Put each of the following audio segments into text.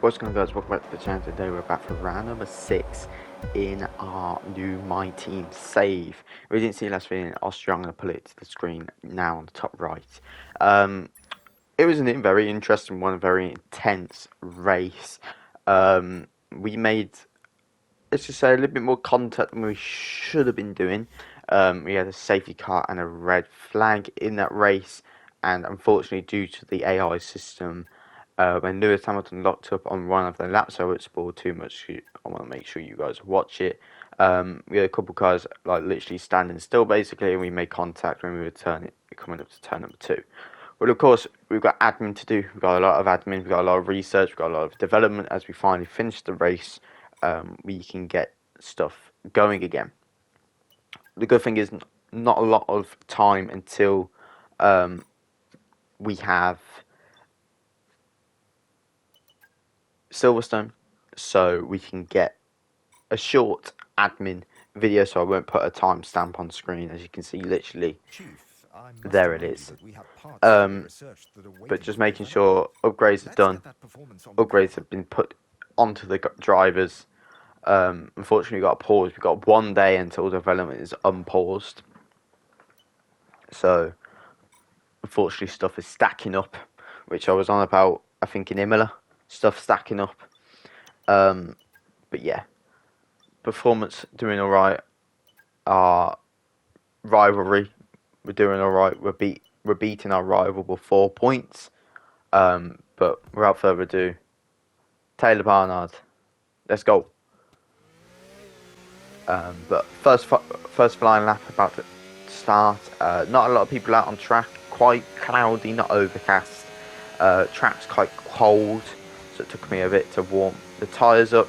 What's going on, guys? Welcome back to the channel. Today we're back for round number 6 in our new My Team save. If you didn't see last video in Austria, I'm going to pull it to the screen now on the top right. It was a very interesting one, a very intense race. We made, let's just say, a little bit more contact than we should have been doing. We had a safety car and a red flag in that race, and unfortunately due to the AI system, when Lewis Hamilton locked up on one of the laps, I won't spoil too much. I want to make sure you guys watch it. We had a couple of cars like literally standing still basically, and we made contact when we were coming up to turn number 2. Well, of course, we've got admin to do. We've got a lot of admin. We've got a lot of research. We've got a lot of development. As we finally finish the race, we can get stuff going again. The good thing is not a lot of time until we have Silverstone, so we can get a short admin video, so I won't put a timestamp on screen. As you can see, literally there it is. But just making sure upgrades are done. Upgrades have been put onto the drivers. Unfortunately, we got a pause. We've got 1 day until development is unpaused, so unfortunately stuff is stacking up, which I was on about, I think, in Imola. Stuff stacking up. But yeah, performance doing alright. Our rivalry, we're doing alright. We're beating our rival with 4 points. But without further ado, Taylor Barnard, let's go. But first flying lap about to start. Not a lot of people out on track. Quite cloudy, not overcast. Track's quite cold, so it took me a bit to warm the tyres up.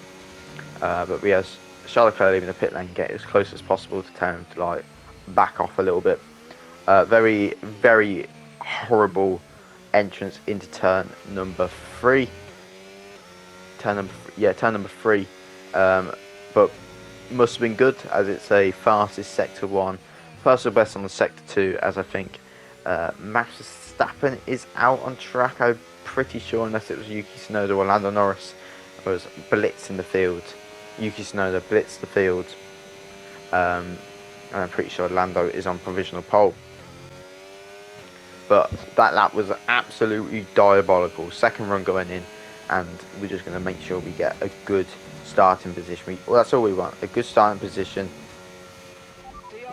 But we have Charles Leclerc leaving the pit lane, get as close as possible to tell him to like back off a little bit. Very, very horrible entrance into turn number 3. Turn number 3. But must have been good, as it's a fastest sector 1. Personal best on the sector 2, as I think Max Verstappen is out on track. I'm pretty sure, unless it was Yuki Tsunoda or Lando Norris was blitzing the field. Yuki Tsunoda blitzed the field. And I'm pretty sure Lando is on provisional pole. But that lap was absolutely diabolical. Second run going in, and we're just going to make sure we get a good starting position. Well, that's all we want, a good starting position.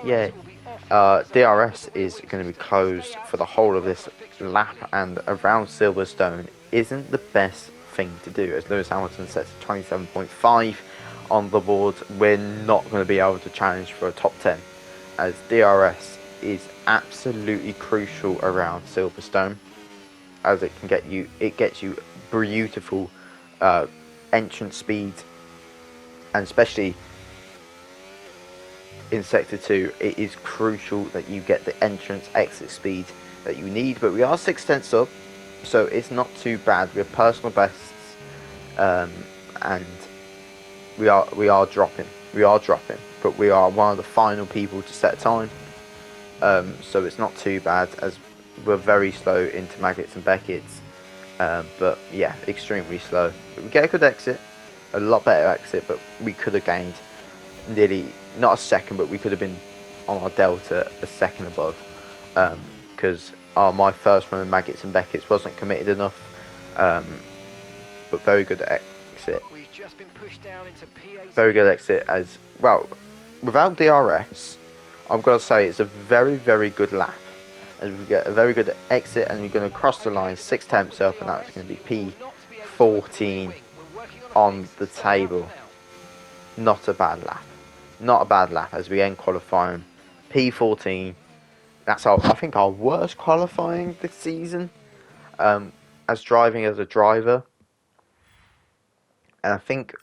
Yeah, DRS is going to be closed for the whole of this lap, and around Silverstone isn't the best thing to do. As Lewis Hamilton sets 27.5 on the board, we're not going to be able to challenge for a top 10, as DRS is absolutely crucial around Silverstone, as it gets you beautiful entrance speed, and especially in sector 2 it is crucial that you get the entrance exit speed that you need. But we are 6/10 up, so it's not too bad. We're personal bests, and we are dropping, but we are one of the final people to set time. So it's not too bad, as we're very slow into Maggots and Beckett's. But yeah, extremely slow. But we get a good exit, a lot better exit, but we could have gained nearly, not a second, but we could have been on our delta a second above, because my first run of Maggots and Beckett's wasn't committed enough. But very good exit. Very good exit as well. Without DRS, I've got to say it's a very, very good lap, as we get a very good exit, and we're going to cross the line 6/10 up, and that's going to be P14 on the table. Not a bad lap. Not a bad lap, as we end qualifying P14. That's I think our worst qualifying this season, as driving as a driver. And I think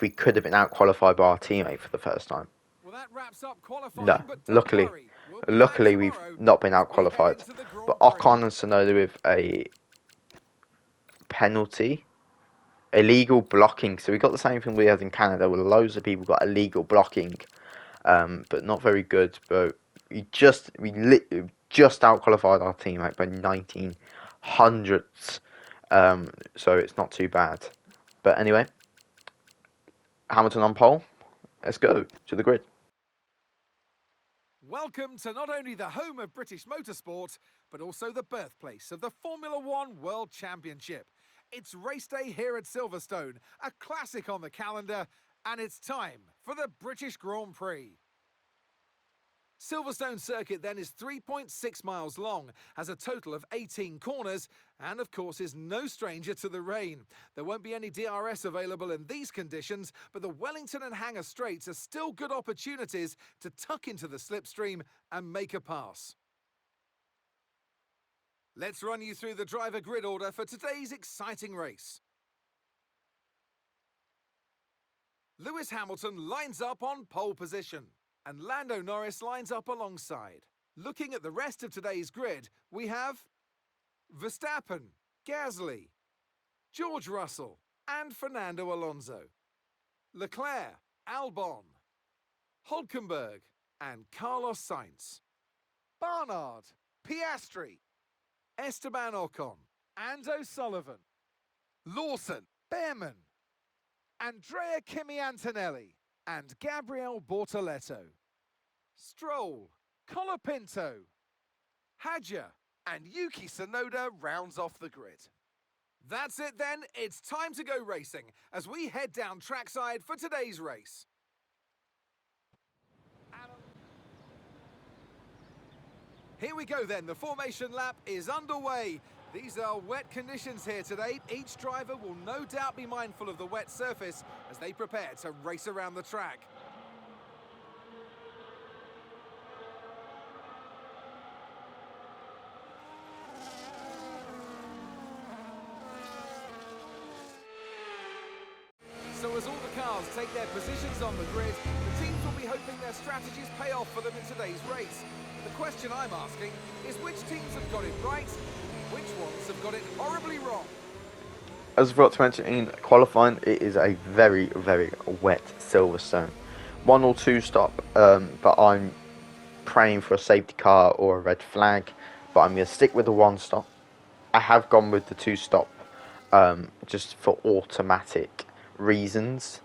we could have been out qualified by our teammate for the first time. No, luckily we've not been out qualified. But Ocon and Tsunoda with a penalty. Illegal blocking. So we got the same thing we had in Canada, where loads of people got illegal blocking, but not very good. But we literally just out qualified our teammate by 19 hundredths. So it's not too bad. But anyway, Hamilton on pole. Let's go to the grid. Welcome to not only the home of British motorsport, but also the birthplace of the Formula One World Championship. It's race day here at Silverstone, a classic on the calendar, and it's time for the British Grand Prix. Silverstone Circuit then is 3.6 miles long, has a total of 18 corners, and of course is no stranger to the rain. There won't be any DRS available in these conditions, but the Wellington and Hangar straights are still good opportunities to tuck into the slipstream and make a pass. Let's run you through the driver grid order for today's exciting race. Lewis Hamilton lines up on pole position, and Lando Norris lines up alongside. Looking at the rest of today's grid, we have Verstappen, Gasly, George Russell, and Fernando Alonso. Leclerc, Albon, Hulkenberg, and Carlos Sainz. Barnard, Piastri, Esteban Ocon, and O'Sullivan. Lawson, Behrman, Andrea Kimi Antonelli, and Gabriel Bortoletto. Stroll, Colapinto, Hadja, and Yuki Tsunoda rounds off the grid. That's it then, it's time to go racing as we head down trackside for today's race. Here we go then, the formation lap is underway. These are wet conditions here today. Each driver will no doubt be mindful of the wet surface as they prepare to race around the track. So as all the cars take their positions on the grid, the teams will be hoping their strategies pay off for them in today's race. The question I'm asking is which teams have got it right, which ones have got it horribly wrong? As I forgot to mention in qualifying, it is a very, very wet Silverstone. 1 or 2 stop, but I'm praying for a safety car or a red flag, but I'm going to stick with the 1 stop. I have gone with the 2 stop just for automatic reasons,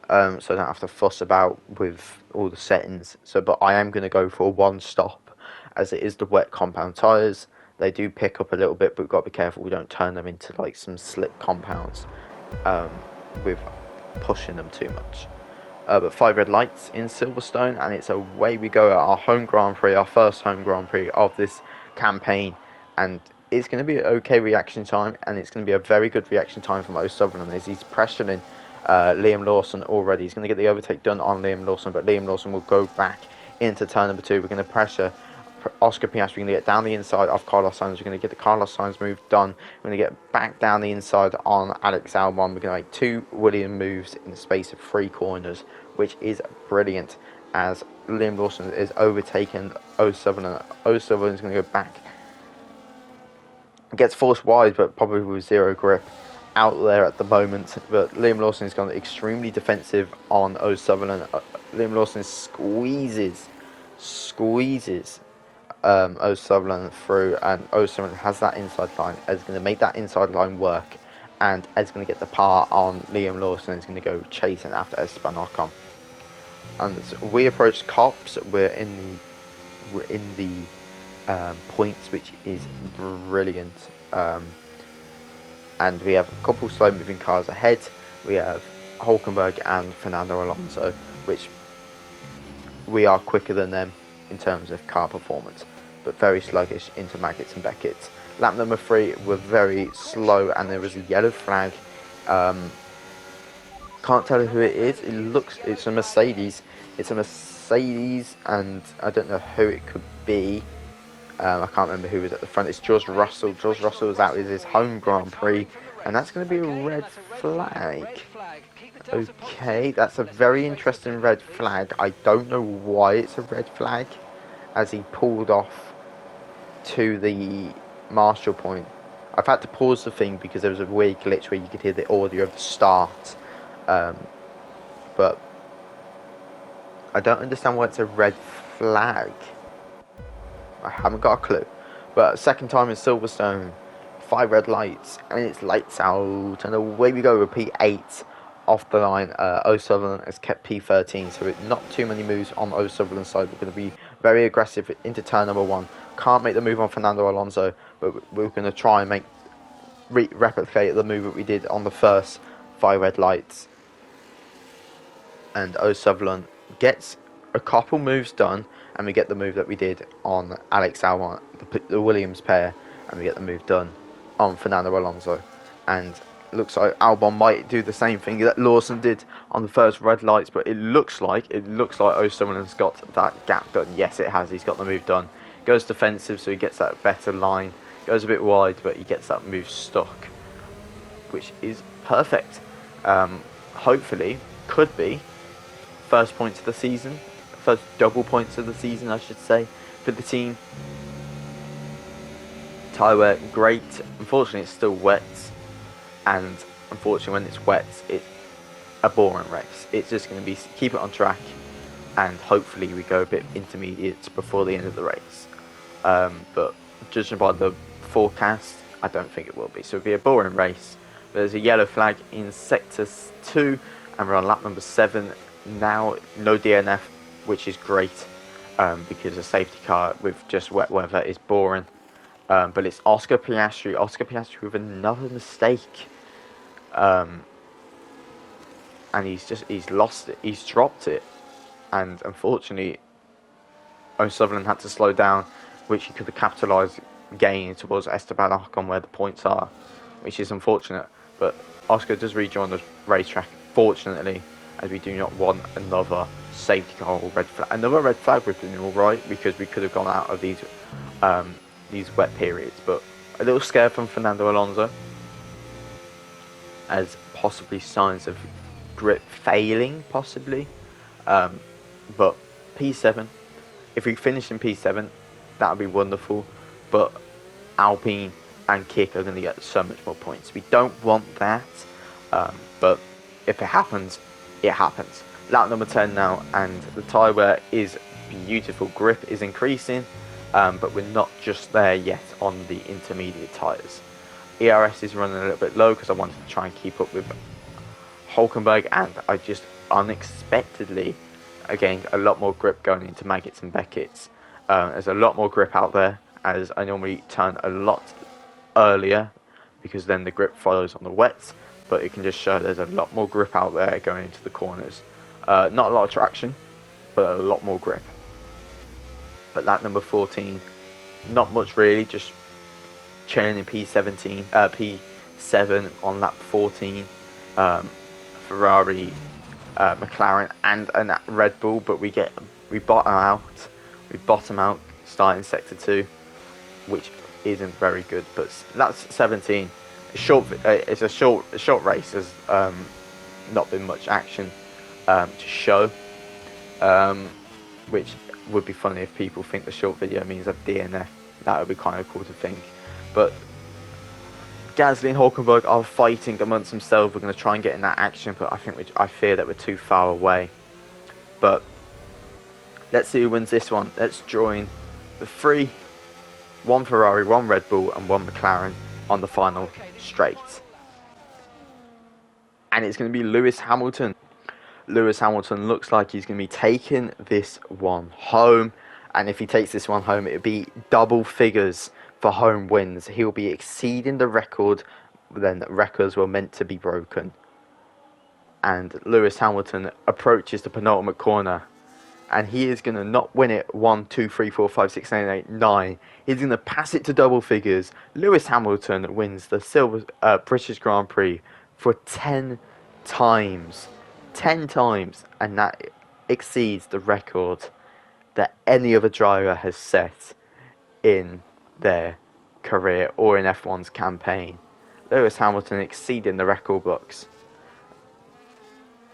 so I don't have to fuss about with all the settings. But I am going to go for a 1 stop, as it is the wet compound tyres. They do pick up a little bit, but we've got to be careful we don't turn them into like some slick compounds with pushing them too much. But 5 red lights in Silverstone, and it's away we go at our home Grand Prix, our first home Grand Prix of this campaign. And it's going to be an okay reaction time, and it's going to be a very good reaction time from O'Sullivan as he's pressuring Liam Lawson already. He's going to get the overtake done on Liam Lawson, but Liam Lawson will go back into turn number 2. We're going to pressure Oscar Piastri. We're going to get down the inside of Carlos Sainz. We're going to get the Carlos Sainz move done. We're going to get back down the inside on Alex Albon. We're going to make 2 William moves in the space of 3 corners, which is brilliant as Liam Lawson is overtaken O'Sullivan. O'Sullivan is going to go back. Gets forced wide, but probably with 0 grip out there at the moment. But Liam Lawson has gone extremely defensive on O'Sullivan. Liam Lawson squeezes O'Sullivan through, and O'Sullivan has that inside line. Is going to make that inside line work, and is going to get the par on Liam Lawson. Is going to go chasing after Esteban Ocon. And we approach Cops. We're in the points, which is brilliant. And we have a couple slow moving cars ahead. We have Hulkenberg and Fernando Alonso, which we are quicker than them in terms of car performance, but very sluggish into Maggots and Beckett's. Lap number 3 were very slow, and there was a yellow flag. Can't tell who it is. It's a Mercedes. And I don't know who it could be. I can't remember who was at the front. It's George Russell. George Russell was out with his home Grand Prix, and that's going to be a red flag. Okay, that's a very interesting red flag. I don't know why it's a red flag, as he pulled off to the marshal point. I've had to pause the thing because there was a weird glitch where you could hear the audio of the start, but I don't understand why it's a red flag. I haven't got a clue. But second time in Silverstone 5 red lights, and it's lights out, and away we go with P8 off the line. O'Sullivan has kept P13, so not too many moves on O'Sullivan's side. We're going to be very aggressive into turn number 1. Can't make the move on Fernando Alonso, but we're going to try and replicate the move that we did on the first 5 red lights. And O'Sullivan gets a couple moves done, and we get the move that we did on Alex Albon, the Williams pair, and we get the move done on Fernando Alonso. And looks like Albon might do the same thing that Lawson did on the first red lights, but it looks like O'Sullivan's got that gap done. Yes, it has. He's got the move done. Goes defensive, so he gets that better line. Goes a bit wide, but he gets that move stuck, which is perfect. Hopefully, could be first points of the season, first double points of the season, I should say, for the team. Tyre wear, great. Unfortunately, it's still wet, and unfortunately, when it's wet, it's a boring race. It's just going to be keep it on track, and hopefully, we go a bit intermediate before the end of the race. But judging by the forecast, I don't think it will be. So it'll be a boring race. There's a yellow flag in sector 2, and we're on lap number 7 now. No DNF, which is great, because a safety car with just wet weather is boring. But it's Oscar Piastri with another mistake, and he's lost it, he's dropped it, and unfortunately O'Sullivan had to slow down, which he could have capitalised gaining towards Esteban Ocon where the points are, which is unfortunate. But Oscar does rejoin the racetrack, fortunately, as we do not want another safety car or red flag. Another red flag would have been alright, because we could have gone out of these wet periods. But a little scare from Fernando Alonso, as possibly signs of grip failing, possibly. But P7, if we finish in P7, that would be wonderful. But Alpine and Kick are going to get so much more points. We don't want that, but if it happens, it happens. Lap number 10 now, and the tyre wear is beautiful. Grip is increasing, but we're not just there yet on the intermediate tyres. ERS is running a little bit low because I wanted to try and keep up with Hulkenberg, and I just unexpectedly gained a lot more grip going into Maggots and Beckett's. There's a lot more grip out there, as I normally turn a lot earlier, because then the grip follows on the wets, but it can just show there's a lot more grip out there going into the corners. Not a lot of traction, but a lot more grip. But lap number 14, not much really, just chilling in P7 on lap 14. Ferrari, McLaren, and a Red Bull, but we bottom out starting sector 2, which isn't very good. But that's 17. It's a short race. There's not been much action to show, which would be funny if people think the short video means a DNF. That would be kind of cool to think. But Gasly and Hulkenberg are fighting amongst themselves. We're going to try and get in that action, but I fear that we're too far away. But let's see who wins this one. Let's join the 3, 1 Ferrari, 1 Red Bull, and 1 McLaren on the final straight. And it's going to be Lewis Hamilton. Lewis Hamilton looks like he's going to be taking this one home. And if he takes this one home, it would be double figures for home wins. He'll be exceeding the record then records were meant to be broken. And Lewis Hamilton approaches the penultimate corner, and he is going to not win it 1, 2, 3, 4, 5, 6, 7, 8, 9. He's going to pass it to double figures. Lewis Hamilton wins the British Grand Prix for 10 times. 10 times, and that exceeds the record that any other driver has set in their career or in F1's campaign. Lewis Hamilton exceeding the record books,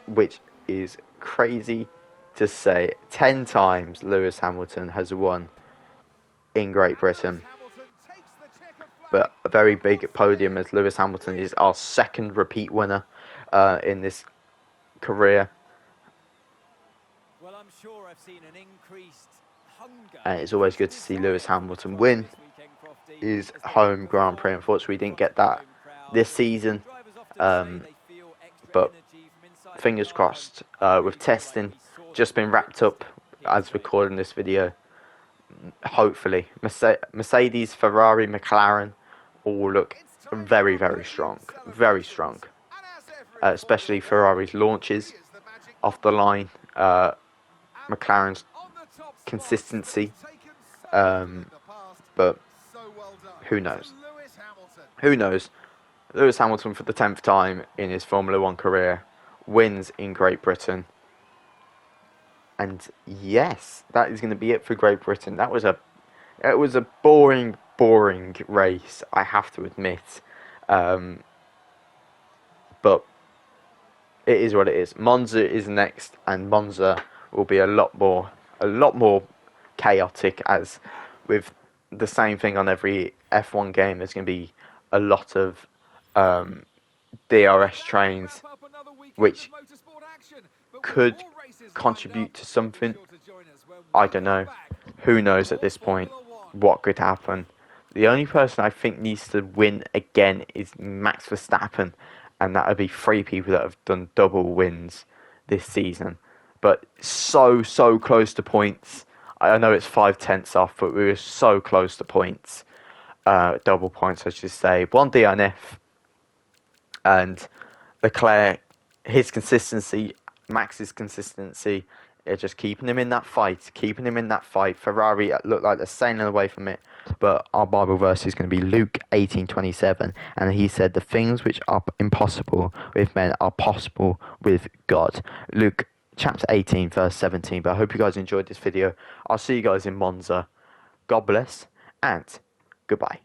which is crazy to say. 10 times Lewis Hamilton has won in Great Britain. But a very big podium, as Lewis Hamilton is our 2nd repeat winner in this career. Well, I'm sure I've seen an increased and it's always good to see Lewis Hamilton win his home Grand Prix. Unfortunately, we didn't get that this season, but fingers crossed. With testing just been wrapped up as recording this video, hopefully Mercedes, Ferrari, McLaren all look very, very strong, very strong. Especially Ferrari's launches off the line, McLaren's consistency, but who knows? Who knows? Lewis Hamilton, for the 10th time in his Formula 1 career, wins in Great Britain. And yes, that is going to be it for Great Britain. It was a boring race, I have to admit. But it is what it is. Monza is next, and Monza will be a lot more chaotic, as with the same thing on every F1 game. There's going to be a lot of DRS trains, which could contribute to something. I don't know. Who knows at this point what could happen? The only person I think needs to win again is Max Verstappen, and that would be 3 people that have done double wins this season. But so close to points. I know it's 5/10 off, but we were so close to points. Double points, I should say. 1 DNF. And Leclerc, his consistency, Max's consistency, just keeping him in that fight. Ferrari looked like they're sailing away from it. But our Bible verse is going to be Luke 18:27. And he said, the things which are impossible with men are possible with God. Luke chapter 18, verse 17. But I hope you guys enjoyed this video. I'll see you guys in Monza. God bless and goodbye.